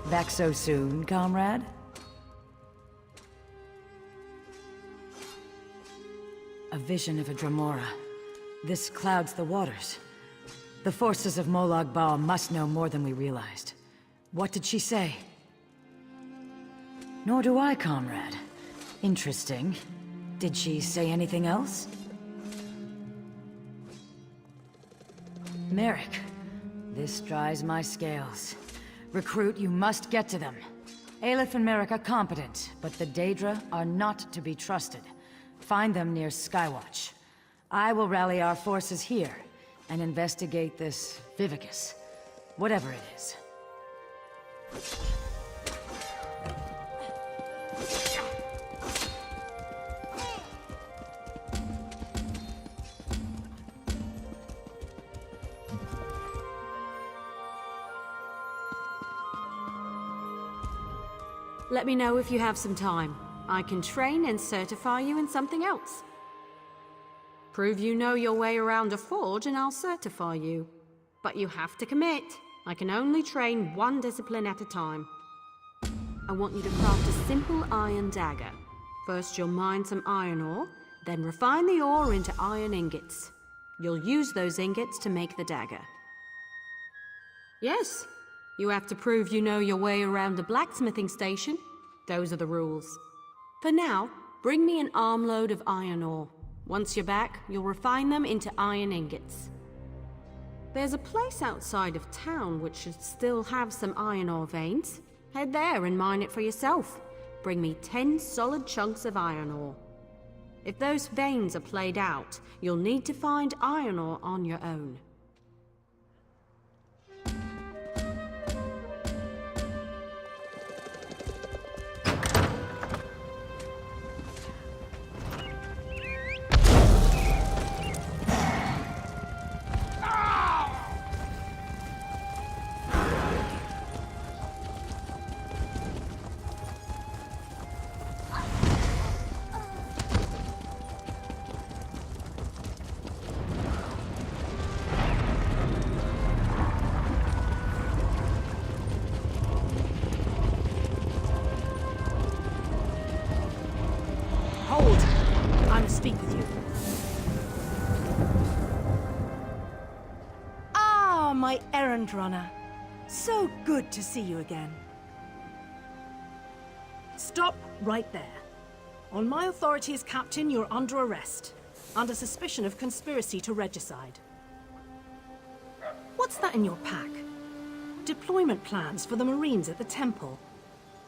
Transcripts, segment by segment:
Back so soon, comrade? A vision of a Dremora. This clouds the waters. The forces of Molag Bal must know more than we realized. What did she say? Nor do I, comrade. Interesting. Did she say anything else? Merrick, this dries my scales. Recruit, you must get to them. Aleph and Merrick are competent, but the Daedra are not to be trusted. Find them near Skywatch. I will rally our forces here and investigate this Vivicus, whatever it is. Let me know if you have some time. I can train and certify you in something else. Prove you know your way around a forge and I'll certify you. But you have to commit. I can only train one discipline at a time. I want you to craft a simple iron dagger. First you'll mine some iron ore, then refine the ore into iron ingots. You'll use those ingots to make the dagger. Yes, you have to prove you know your way around a blacksmithing station. Those are the rules. For now, bring me an armload of iron ore. Once you're back, you'll refine them into iron ingots. There's a place outside of town which should still have some iron ore veins. Head there and mine it for yourself. Bring me 10 solid chunks of iron ore. If those veins are played out, you'll need to find iron ore on your own. Speak with you. My errand runner. So good to see you again. Stop right there. On my authority as captain, you're under arrest, under suspicion of conspiracy to regicide. What's that in your pack? Deployment plans for the Marines at the temple.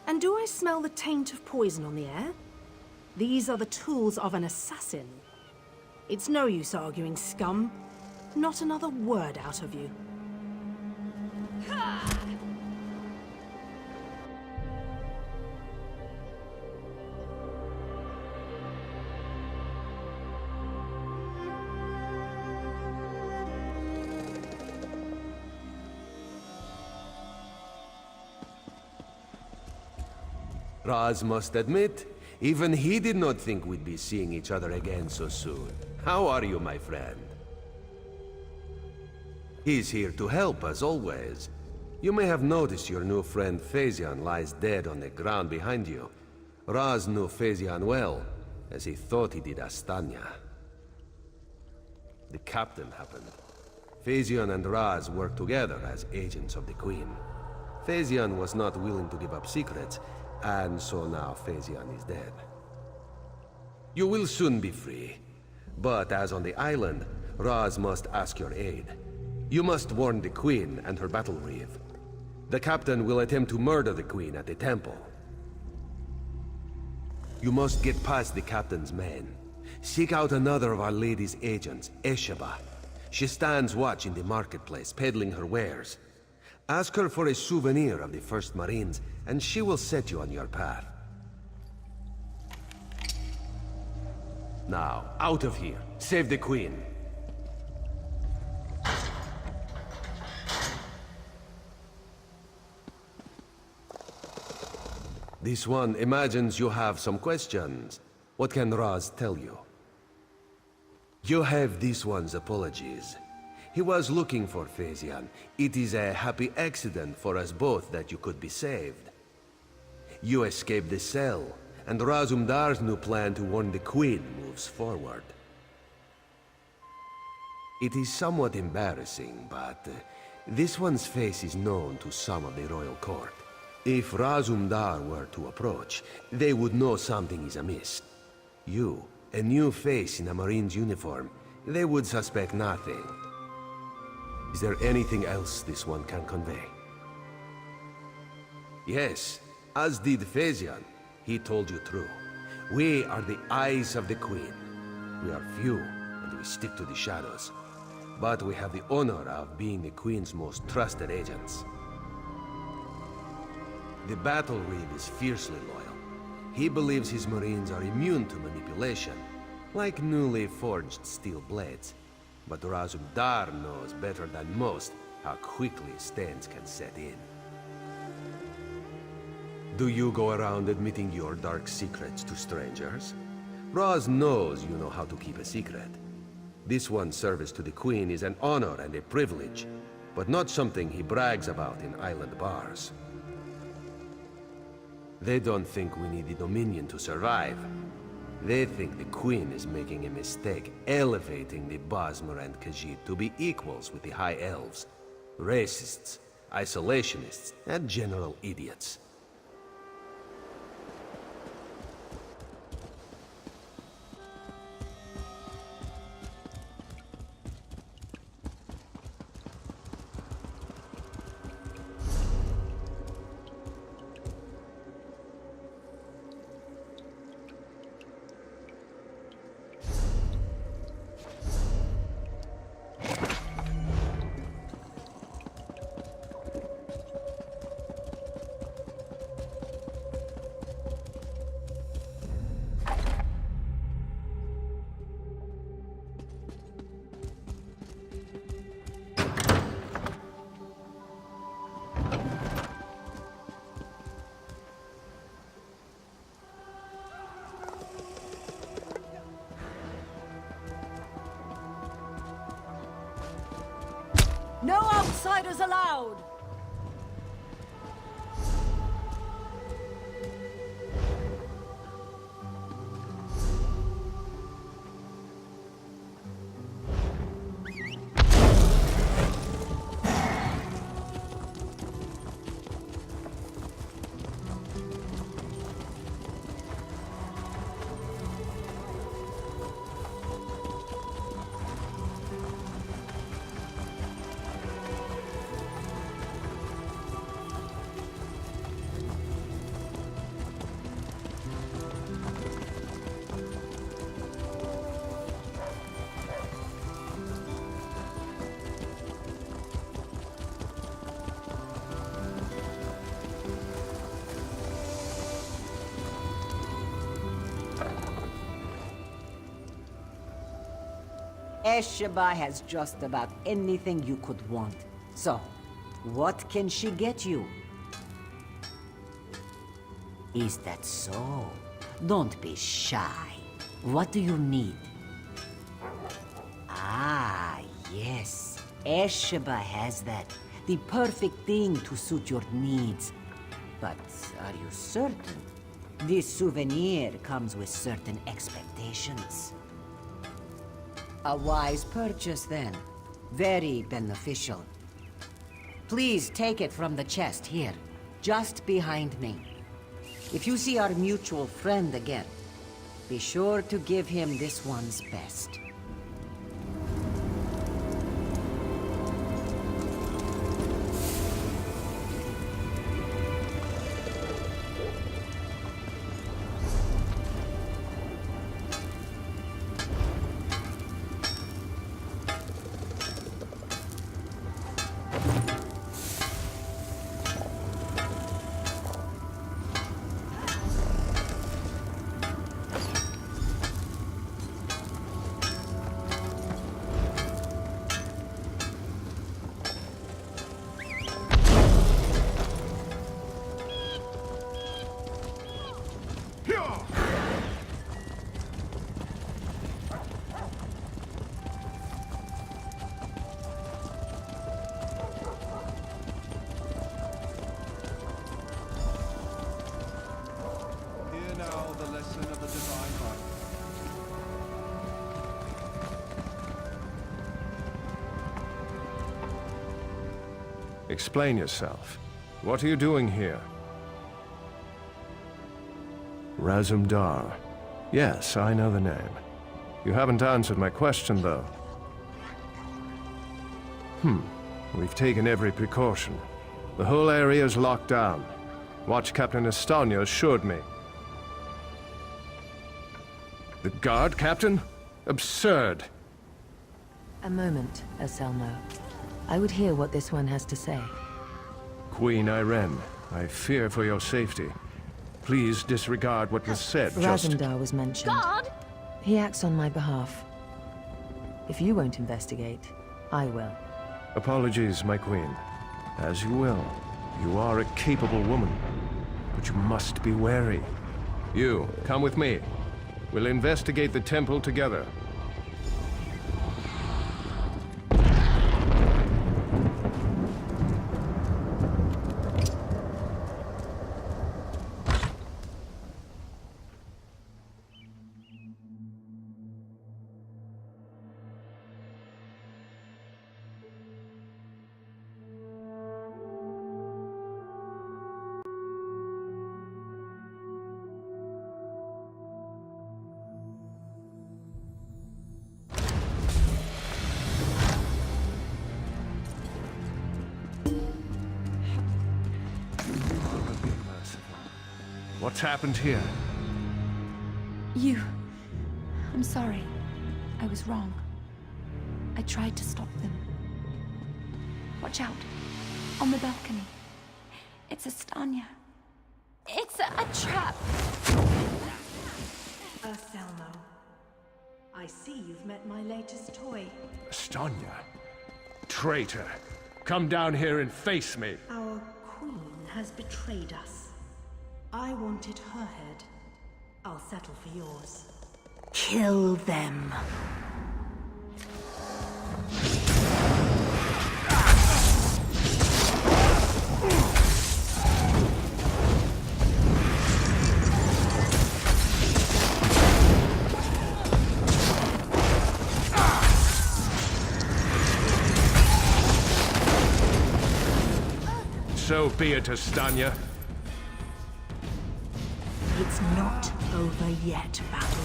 And do I smell the taint of poison on the air? These are the tools of an assassin. It's no use arguing, scum. Not another word out of you. Raz must admit, even he did not think we'd be seeing each other again so soon. How are you, my friend? He's here to help, as always. You may have noticed your new friend Phazion lies dead on the ground behind you. Raz knew Phazion well, as he thought he did Astanya. The captain happened. Phazion and Raz worked together as agents of the Queen. Phazion was not willing to give up secrets, and so now Phazion is dead. You will soon be free. But as on the island, Raz must ask your aid. You must warn the Queen and her battle reeve. The captain will attempt to murder the Queen at the temple. You must get past the captain's men. Seek out another of Our Lady's agents, Esheba. She stands watch in the marketplace, peddling her wares. Ask her for a souvenir of the First Marines, and she will set you on your path. Now, out of here. Save the Queen. This one imagines you have some questions. What can Raz tell you? You have this one's apologies. He was looking for Phasian. It is a happy accident for us both that you could be saved. You escaped the cell, and Razumdar's new plan to warn the Queen moves forward. It is somewhat embarrassing, but this one's face is known to some of the royal court. If Razumdar were to approach, they would know something is amiss. You, a new face in a Marine's uniform, they would suspect nothing. Is there anything else this one can convey? Yes, as did Phasian. He told you true. We are the eyes of the Queen. We are few, and we stick to the shadows. But we have the honor of being the Queen's most trusted agents. The Battle Reeve is fiercely loyal. He believes his Marines are immune to manipulation, like newly forged steel blades. But Razumdar knows better than most how quickly stains can set in. Do you go around admitting your dark secrets to strangers? Raz knows you know how to keep a secret. This one's service to the Queen is an honor and a privilege, but not something he brags about in island bars. They don't think we need the Dominion to survive. They think the Queen is making a mistake, elevating the Bosmer and Khajiit to be equals with the High Elves. Racists, isolationists, and general idiots. No outsiders allowed! Esheba has just about anything you could want. So, what can she get you? Is that so? Don't be shy. What do you need? Ah, yes. Esheba has that. The perfect thing to suit your needs. But are you certain? This souvenir comes with certain expectations. A wise purchase, then. Very beneficial. Please take it from the chest here, just behind me. If you see our mutual friend again, be sure to give him this one's best. Explain yourself. What are you doing here? Razumdar. Yes, I know the name. You haven't answered my question, though. We've taken every precaution. The whole area is locked down. Watch Captain Estonia assured me. The guard, Captain? Absurd! A moment, Anselmo. I would hear what this one has to say. Queen Irene, I fear for your safety. Please disregard what was said. Razumdar was mentioned. God! He acts on my behalf. If you won't investigate, I will. Apologies, my queen. As you will. You are a capable woman. But you must be wary. You, come with me. We'll investigate the temple together. What's happened here? I'm sorry. I was wrong. I tried to stop them. Watch out. On the balcony. It's Estania. It's a trap! Anselmo, I see you've met my latest toy. Estonia? Traitor! Come down here and face me! Our queen has betrayed us. I wanted her head. I'll settle for yours. Kill them. So be it, Estania. It's not over yet, Battle.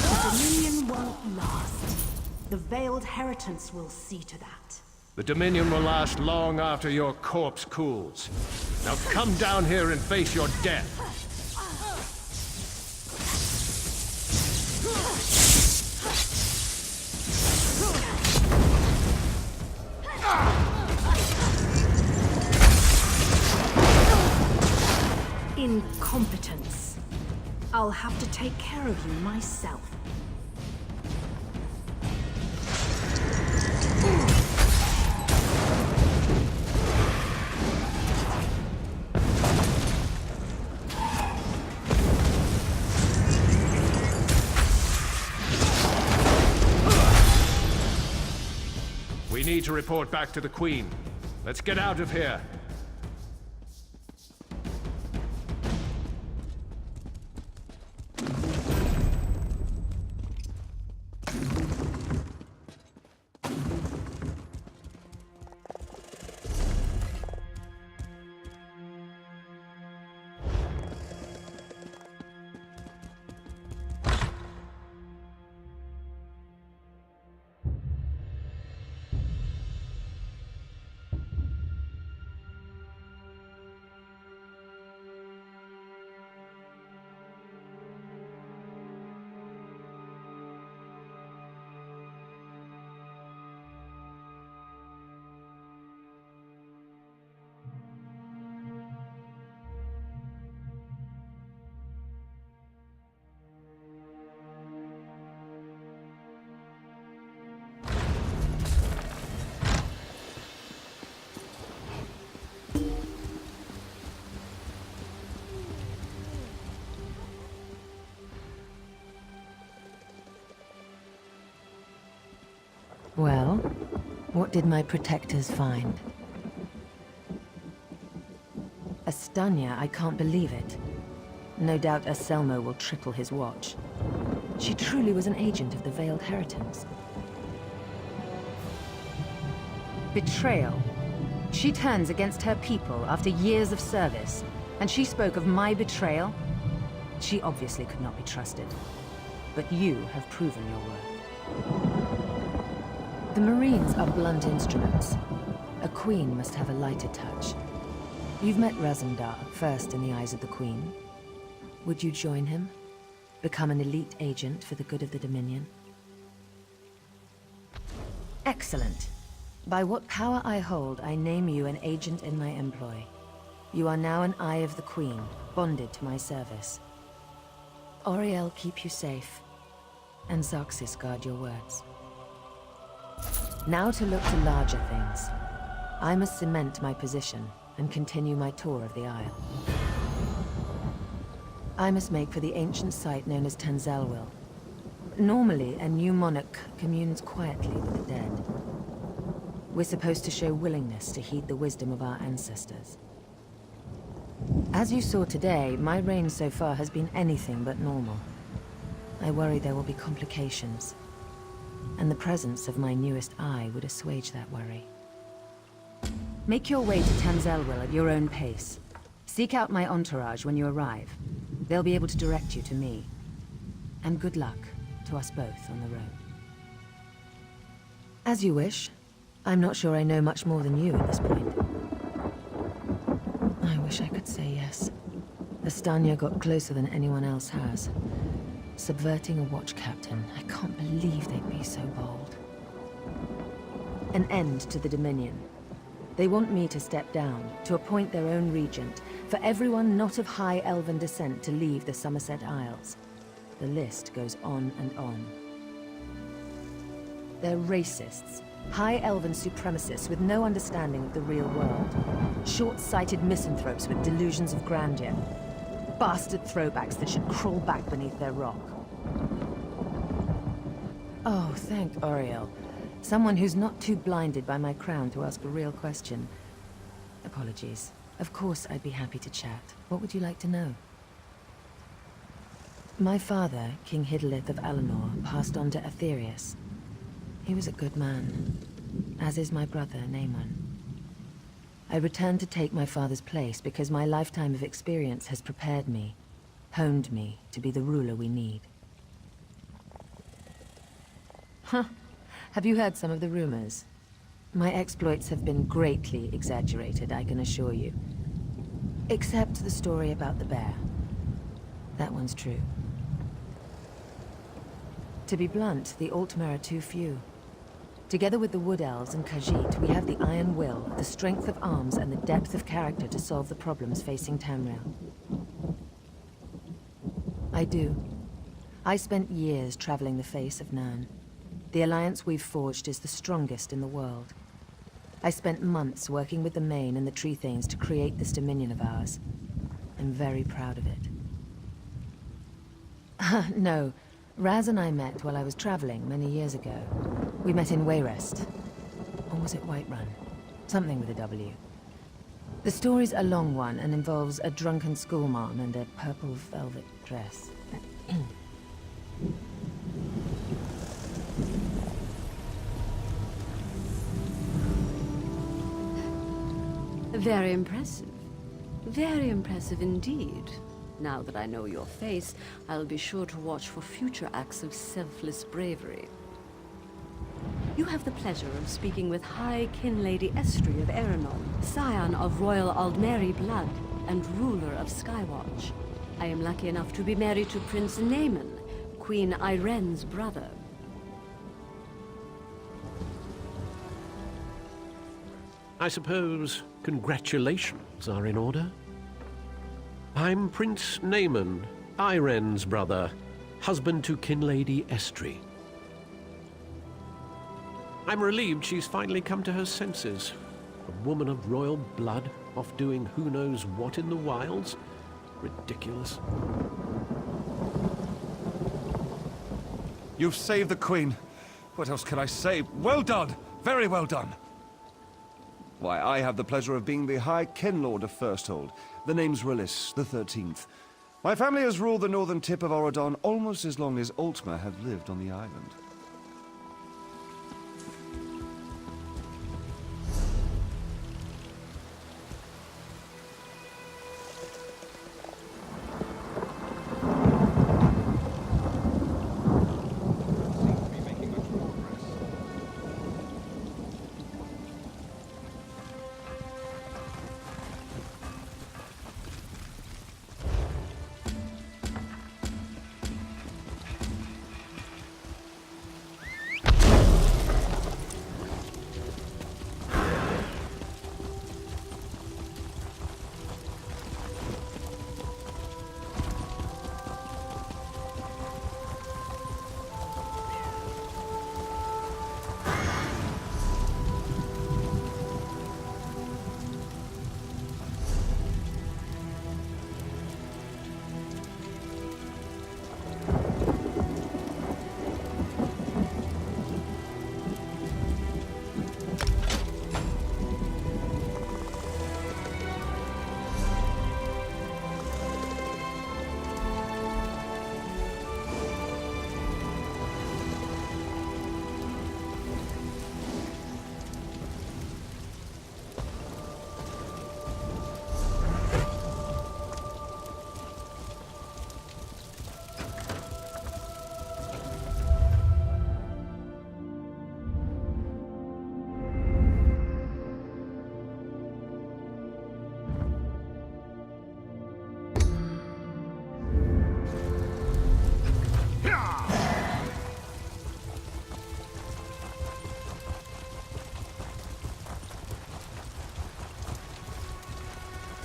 The Dominion won't last. The Veiled Heritance will see to that. The Dominion will last long after your corpse cools. Now come down here and face your death. Incompetence. I'll have to take care of you myself. We need to report back to the Queen. Let's get out of here. Well, what did my protectors find? Astanya, I can't believe it. No doubt Anselmo will triple his watch. She truly was an agent of the Veiled Heritance. Betrayal. She turns against her people after years of service, and she spoke of my betrayal? She obviously could not be trusted. But you have proven your worth. The Marines are blunt instruments. A queen must have a lighter touch. You've met Razumdar, first in the eyes of the Queen. Would you join him? Become an elite agent for the good of the Dominion? Excellent. By what power I hold, I name you an agent in my employ. You are now an Eye of the Queen, bonded to my service. Auriel keep you safe, and Zoxys guard your words. Now to look to larger things. I must cement my position and continue my tour of the Isle. I must make for the ancient site known as Tanzelwil. Normally, a new monarch communes quietly with the dead. We're supposed to show willingness to heed the wisdom of our ancestors. As you saw today, my reign so far has been anything but normal. I worry there will be complications, and the presence of my newest eye would assuage that worry. Make your way to Tanzelwil at your own pace. Seek out my entourage when you arrive. They'll be able to direct you to me. And good luck to us both on the road. As you wish. I'm not sure I know much more than you at this point. I wish I could say yes. Astanya got closer than anyone else has. Subverting a watch captain. I can't believe they'd be so bold. An end to the Dominion. They want me to step down, to appoint their own regent, for everyone not of high elven descent to leave the Somerset Isles. The list goes on and on. They're racists, high elven supremacists with no understanding of the real world. Short-sighted misanthropes with delusions of grandeur. Bastard throwbacks that should crawl back beneath their rock. Oh, thank Auriel. Someone who's not too blinded by my crown to ask a real question. Apologies. Of course I'd be happy to chat. What would you like to know? My father, King Hidalith of Alinor, passed on to Aetherius. He was a good man, as is my brother, Naemon. I returned to take my father's place because my lifetime of experience has prepared me, honed me to be the ruler we need. Huh. Have you heard some of the rumors? My exploits have been greatly exaggerated, I can assure you. Except the story about the bear. That one's true. To be blunt, the Altmer are too few. Together with the Wood Elves and Khajiit, we have the iron will, the strength of arms, and the depth of character to solve the problems facing Tamriel. I do. I spent years traveling the face of Nirn. The alliance we've forged is the strongest in the world. I spent months working with the Main and the Tree Thanes to create this dominion of ours. I'm very proud of it. No, Raz and I met while I was traveling many years ago. We met in Wayrest. Or was it Whiterun? Something with a W. The story's a long one and involves a drunken schoolmarm and a purple velvet dress. Very impressive. Very impressive indeed. Now that I know your face, I'll be sure to watch for future acts of selfless bravery. You have the pleasure of speaking with High Kinlady Estri of Eranon, scion of Royal Aldmeri blood and ruler of Skywatch. I am lucky enough to be married to Prince Naemon, Queen Irenne's brother. I suppose congratulations are in order? I'm Prince Naemon, Irenne's brother, husband to Kinlady Estri. I'm relieved she's finally come to her senses. A woman of royal blood, off doing who knows what in the wilds? Ridiculous. You've saved the Queen. What else can I say? Well done! Very well done! Why, I have the pleasure of being the High Ken Lord of Firsthold. The name's Relis, the 13th. My family has ruled the northern tip of Oradon almost as long as Altmer have lived on the island.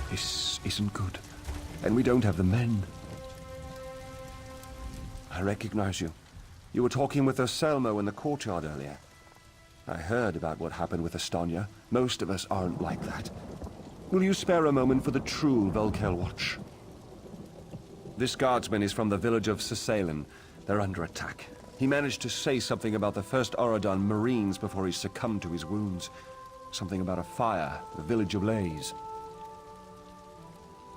This isn't good. And we don't have the men. I recognize you. You were talking with Oselmo in the courtyard earlier. I heard about what happened with Estonia. Most of us aren't like that. Will you spare a moment for the true Velkel watch? This guardsman is from the village of Sisalen. They're under attack. He managed to say something about the first Oradon Marines before he succumbed to his wounds. Something about a fire, the village ablaze.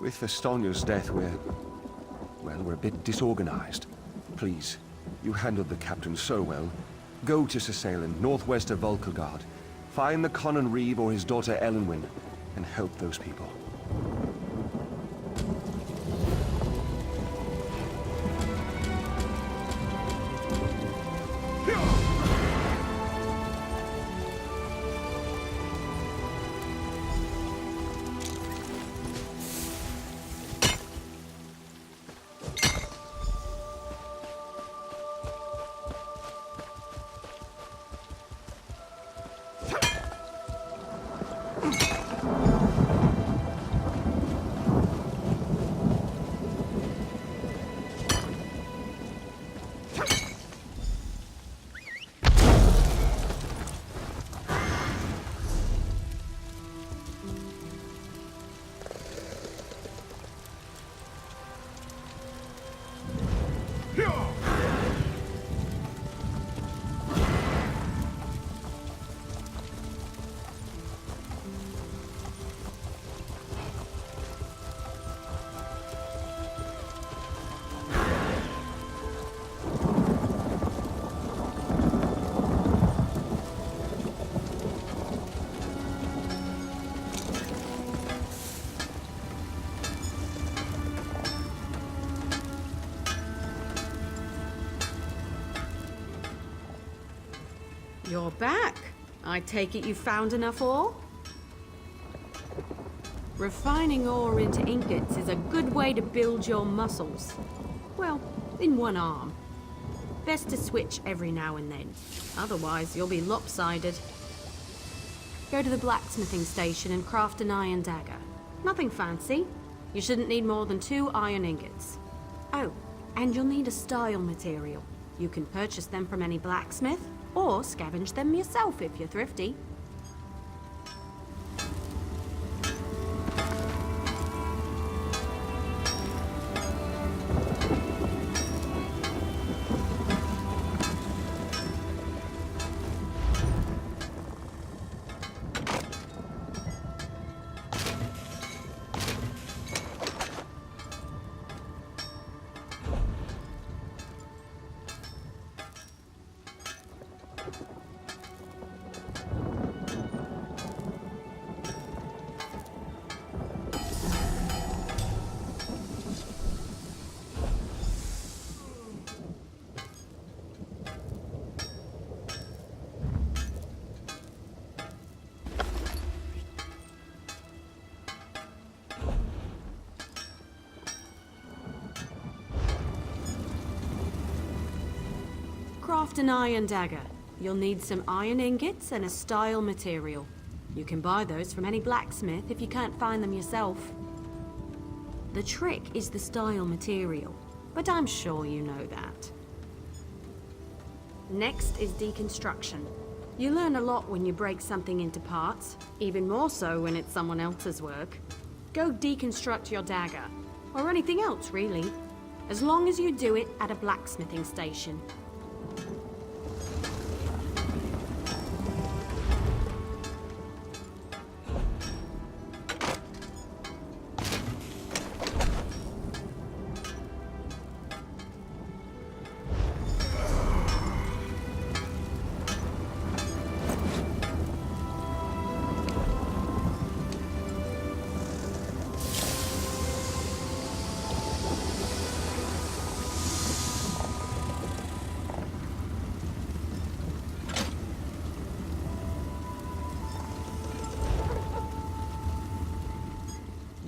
With Estonia's death, we're a bit disorganized. Please, you handled the captain so well. Go to Sisalen, northwest of Volkogard. Find the Conan Reeve or his daughter Elenwyn, and help those people. You're back. I take it you found enough ore? Refining ore into ingots is a good way to build your muscles. Well, in one arm. Best to switch every now and then. Otherwise, you'll be lopsided. Go to the blacksmithing station and craft an iron dagger. Nothing fancy. You shouldn't need more than 2 iron ingots. Oh, and you'll need a style material. You can purchase them from any blacksmith, or scavenge them yourself if you're thrifty. craft an iron dagger, you'll need some iron ingots and a style material. You can buy those from any blacksmith if you can't find them yourself. The trick is the style material, but I'm sure you know that. Next is deconstruction. You learn a lot when you break something into parts, even more so when it's someone else's work. Go deconstruct your dagger, or anything else really, as long as you do it at a blacksmithing station.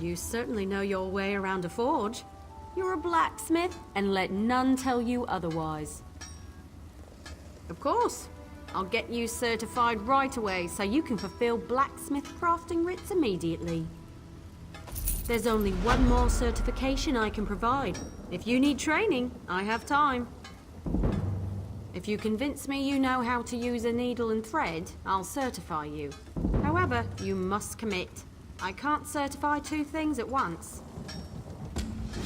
You certainly know your way around a forge. You're a blacksmith, and let none tell you otherwise. Of course, I'll get you certified right away so you can fulfill blacksmith crafting writs immediately. There's only one more certification I can provide. If you need training, I have time. If you convince me you know how to use a needle and thread, I'll certify you. However, you must commit. I can't certify two things at once.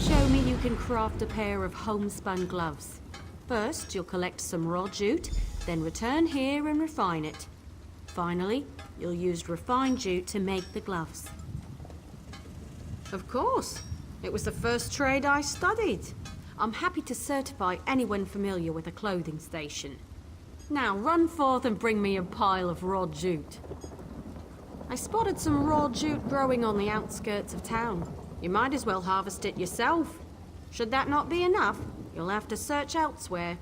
Show me you can craft a pair of homespun gloves. First, you'll collect some raw jute, then return here and refine it. Finally, you'll use refined jute to make the gloves. Of course. It was the first trade I studied. I'm happy to certify anyone familiar with a clothing station. Now run forth and bring me a pile of raw jute. I spotted some raw jute growing on the outskirts of town. You might as well harvest it yourself. Should that not be enough, you'll have to search elsewhere.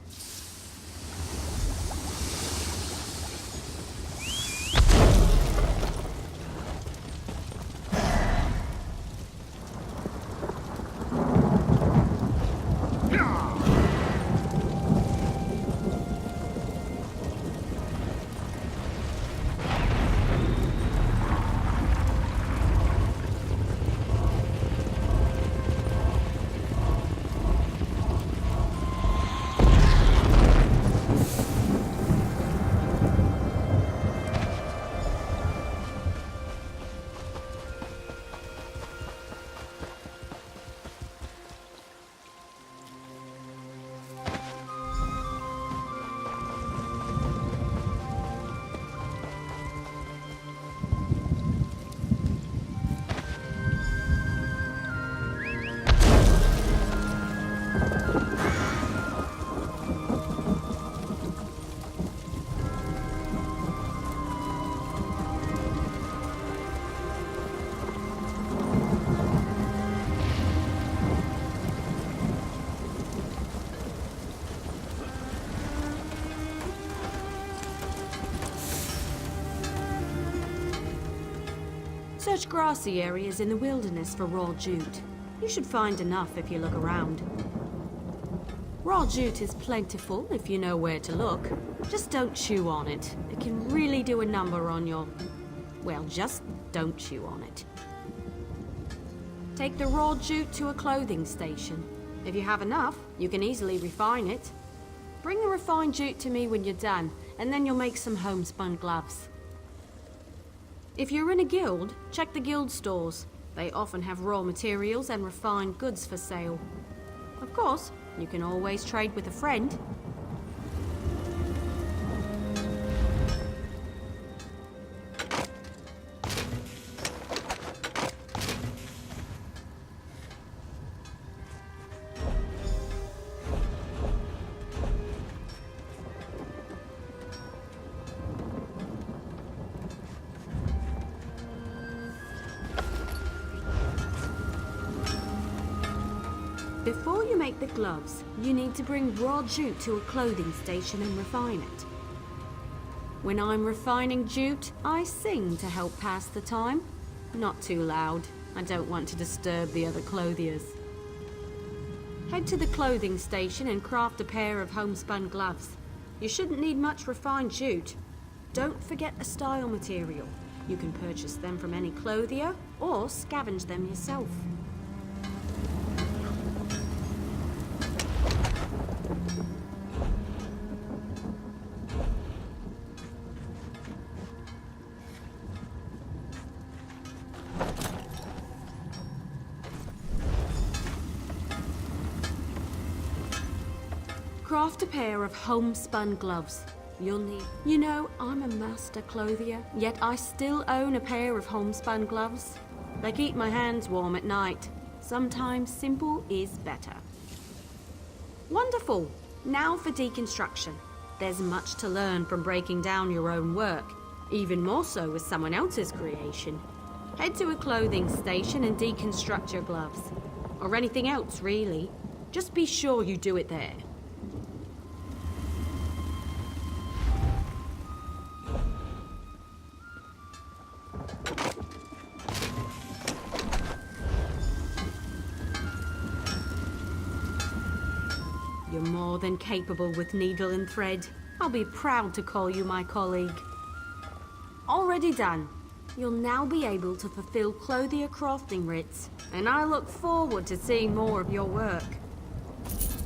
Search grassy areas in the wilderness for raw jute. You should find enough if you look around. Raw jute is plentiful if you know where to look. Just don't chew on it. It can really do a number on your... well, just don't chew on it. Take the raw jute to a clothing station. If you have enough, you can easily refine it. Bring the refined jute to me when you're done, and then you'll make some homespun gloves. If you're in a guild, check the guild stores. They often have raw materials and refined goods for sale. Of course, you can always trade with a friend. Before you make the gloves, you need to bring raw jute to a clothing station and refine it. When I'm refining jute, I sing to help pass the time. Not too loud. I don't want to disturb the other clothiers. Head to the clothing station and craft a pair of homespun gloves. You shouldn't need much refined jute. Don't forget a style material. You can purchase them from any clothier or scavenge them yourself. Craft a pair of homespun gloves. You'll need... You know, I'm a master clothier, yet I still own a pair of homespun gloves. They keep my hands warm at night. Sometimes simple is better. Wonderful! Now for deconstruction. There's much to learn from breaking down your own work, even more so with someone else's creation. Head to a clothing station and deconstruct your gloves. Or anything else, really. Just be sure you do it there. You're more than capable with needle and thread. I'll be proud to call you my colleague. Already done. You'll now be able to fulfill clothier crafting writs, and I look forward to seeing more of your work.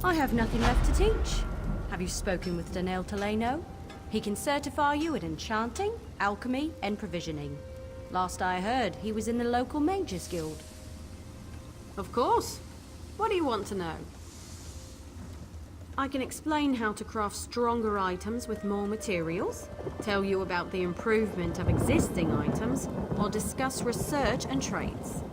I have nothing left to teach. Have you spoken with Daniel Teleno? He can certify you at enchanting, alchemy, and provisioning. Last I heard, he was in the local Mages Guild. Of course. What do you want to know? I can explain how to craft stronger items with more materials, tell you about the improvement of existing items, or discuss research and trades.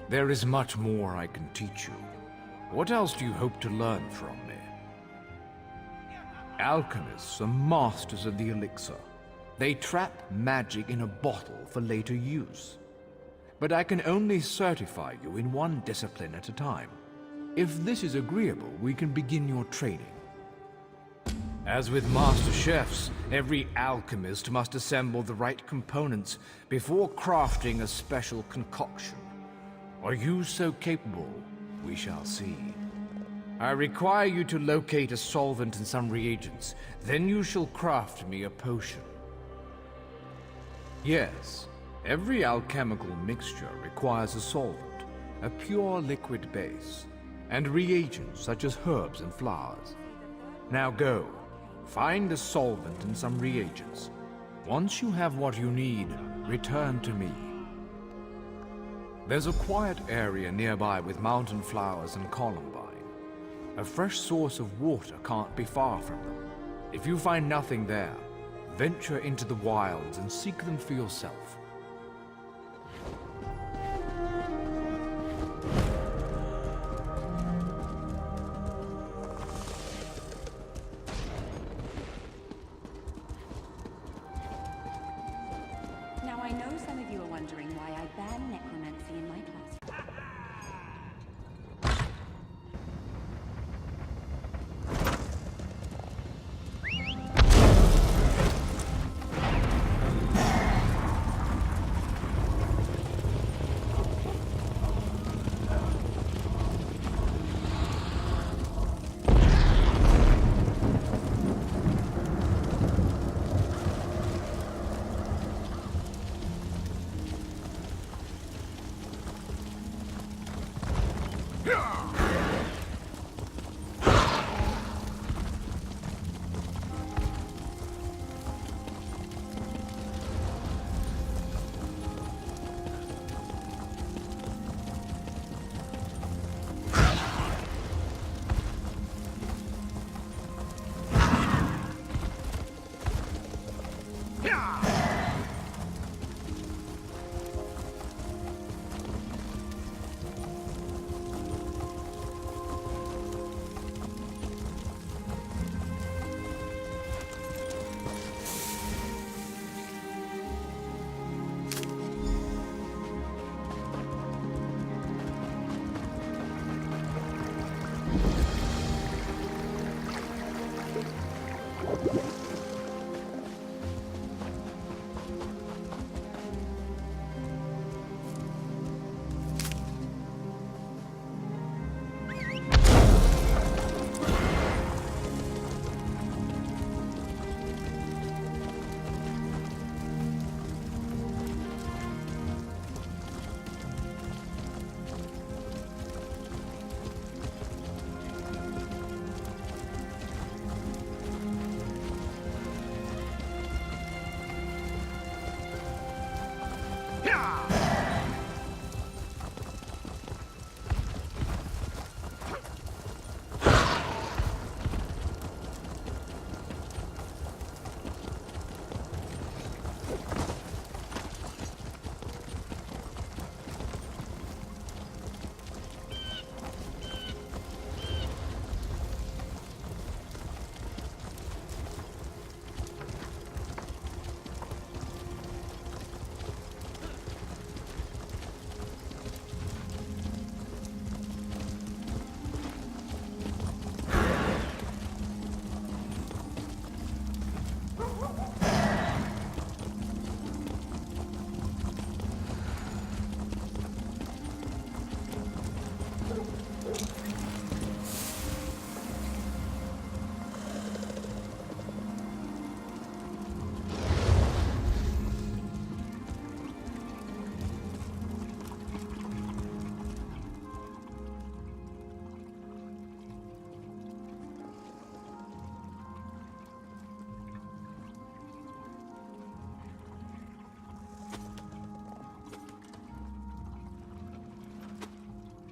There is much more I can teach you. What else do you hope to learn from me? Alchemists are masters of the elixir. They trap magic in a bottle for later use. But I can only certify you in one discipline at a time. If this is agreeable, we can begin your training. As with master chefs, every alchemist must assemble the right components before crafting a special concoction. Are you so capable? We shall see. I require you to locate a solvent and some reagents. Then you shall craft me a potion. Yes, every alchemical mixture requires a solvent, a pure liquid base, and reagents such as herbs and flowers. Now go, find a solvent and some reagents. Once you have what you need, return to me. There's a quiet area nearby with mountain flowers and columbine. A fresh source of water can't be far from them. If you find nothing there, venture into the wilds and seek them for yourself. Now I know some of you are wondering why I ban necromancy in my class.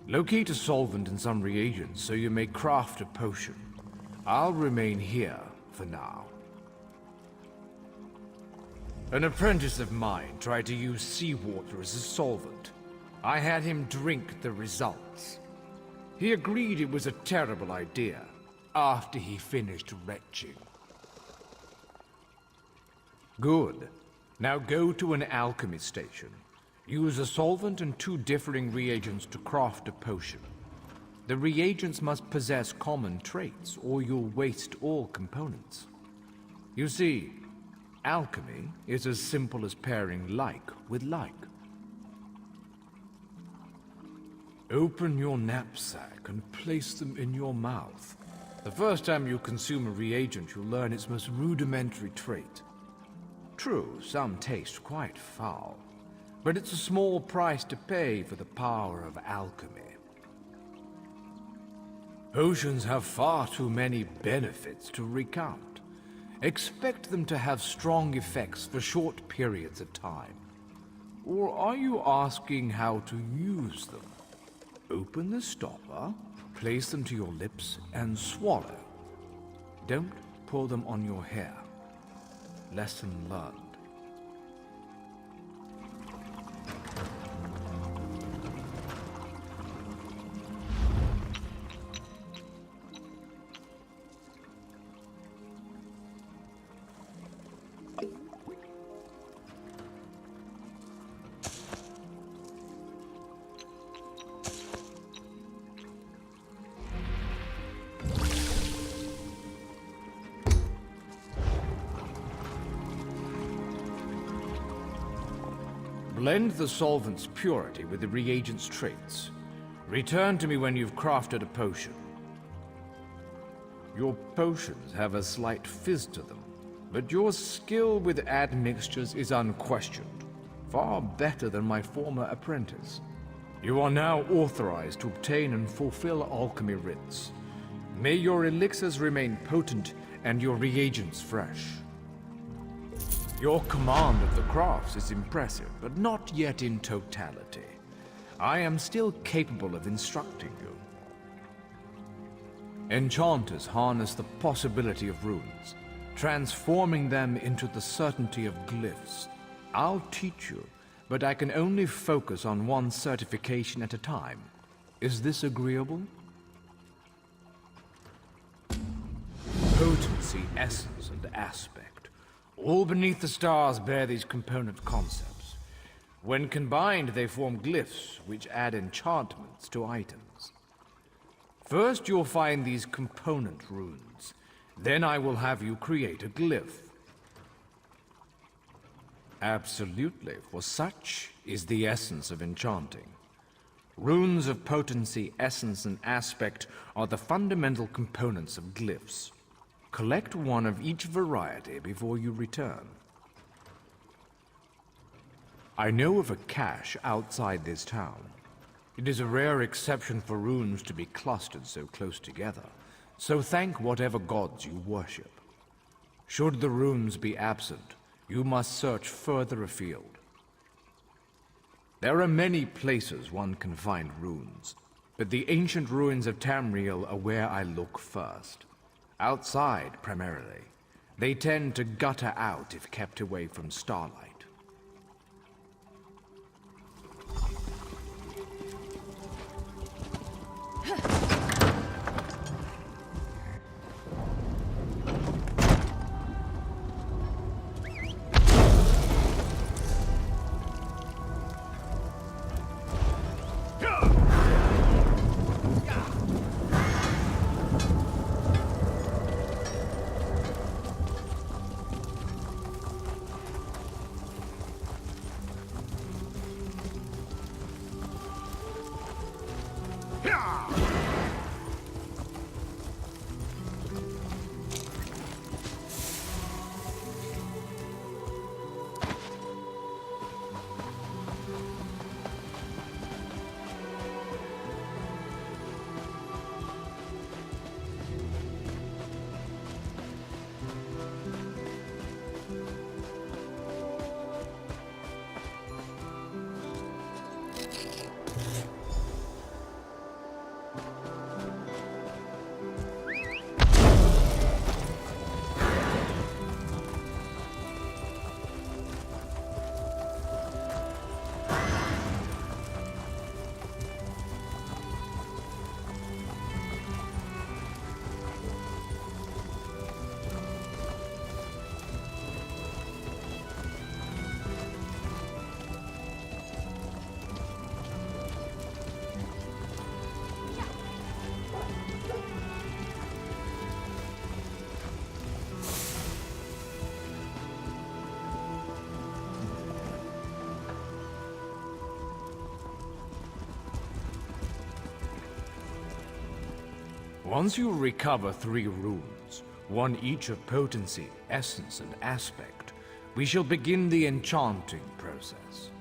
Locate a solvent and some reagents so you may craft a potion. I'll remain here for now. An apprentice of mine tried to use seawater as a solvent. I had him drink the results. He agreed it was a terrible idea after he finished retching. Good. Now go to an alchemy station. Use a solvent and 2 differing reagents to craft a potion. The reagents must possess common traits, or you'll waste all components. You see, alchemy is as simple as pairing like with like. Open your knapsack and place them in your mouth. The first time you consume a reagent, you'll learn its most rudimentary trait. True, some taste quite foul, but it's a small price to pay for the power of alchemy. Potions have far too many benefits to recount. Expect them to have strong effects for short periods of time. Or are you asking how to use them? Open the stopper, place them to your lips, and swallow. Don't pour them on your hair. Lesson learned. Blend the solvent's purity with the reagent's traits. Return to me when you've crafted a potion. Your potions have a slight fizz to them, but your skill with admixtures is unquestioned. Far better than my former apprentice. You are now authorized to obtain and fulfill alchemy writs. May your elixirs remain potent and your reagents fresh. Your command of the crafts is impressive, but not yet in totality. I am still capable of instructing you. Enchanters harness the possibility of runes, transforming them into the certainty of glyphs. I'll teach you, but I can only focus on one certification at a time. Is this agreeable? Potency, essence, and aspect. All beneath the stars bear these component concepts. When combined, they form glyphs, which add enchantments to items. First, you'll find these component runes. Then I will have you create a glyph. Absolutely, for such is the essence of enchanting. Runes of potency, essence, and aspect are the fundamental components of glyphs. Collect one of each variety before you return. I know of a cache outside this town. It is a rare exception for runes to be clustered so close together, so thank whatever gods you worship. Should the runes be absent, you must search further afield. There are many places one can find runes, but the ancient ruins of Tamriel are where I look first. Outside, primarily. They tend to gutter out if kept away from starlight. Once you recover 3 runes, one each of potency, essence, and aspect, we shall begin the enchanting process.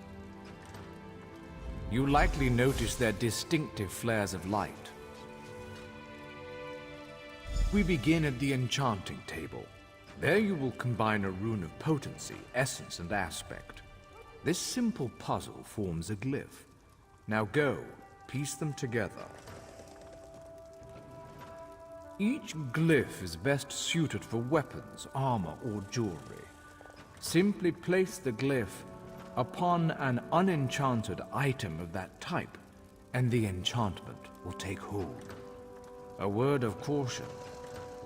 You likely notice their distinctive flares of light. We begin at the enchanting table. There you will combine a rune of potency, essence, and aspect. This simple puzzle forms a glyph. Now go, piece them together. Each glyph is best suited for weapons, armor, or jewelry. Simply place the glyph upon an unenchanted item of that type, and the enchantment will take hold. A word of caution: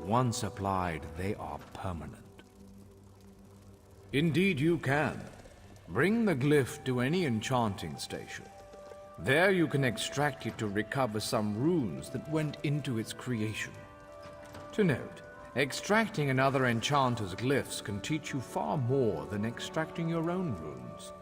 once applied, they are permanent. Indeed you can. Bring the glyph to any enchanting station. There you can extract it to recover some runes that went into its creation. To note, extracting another enchanter's glyphs can teach you far more than extracting your own runes.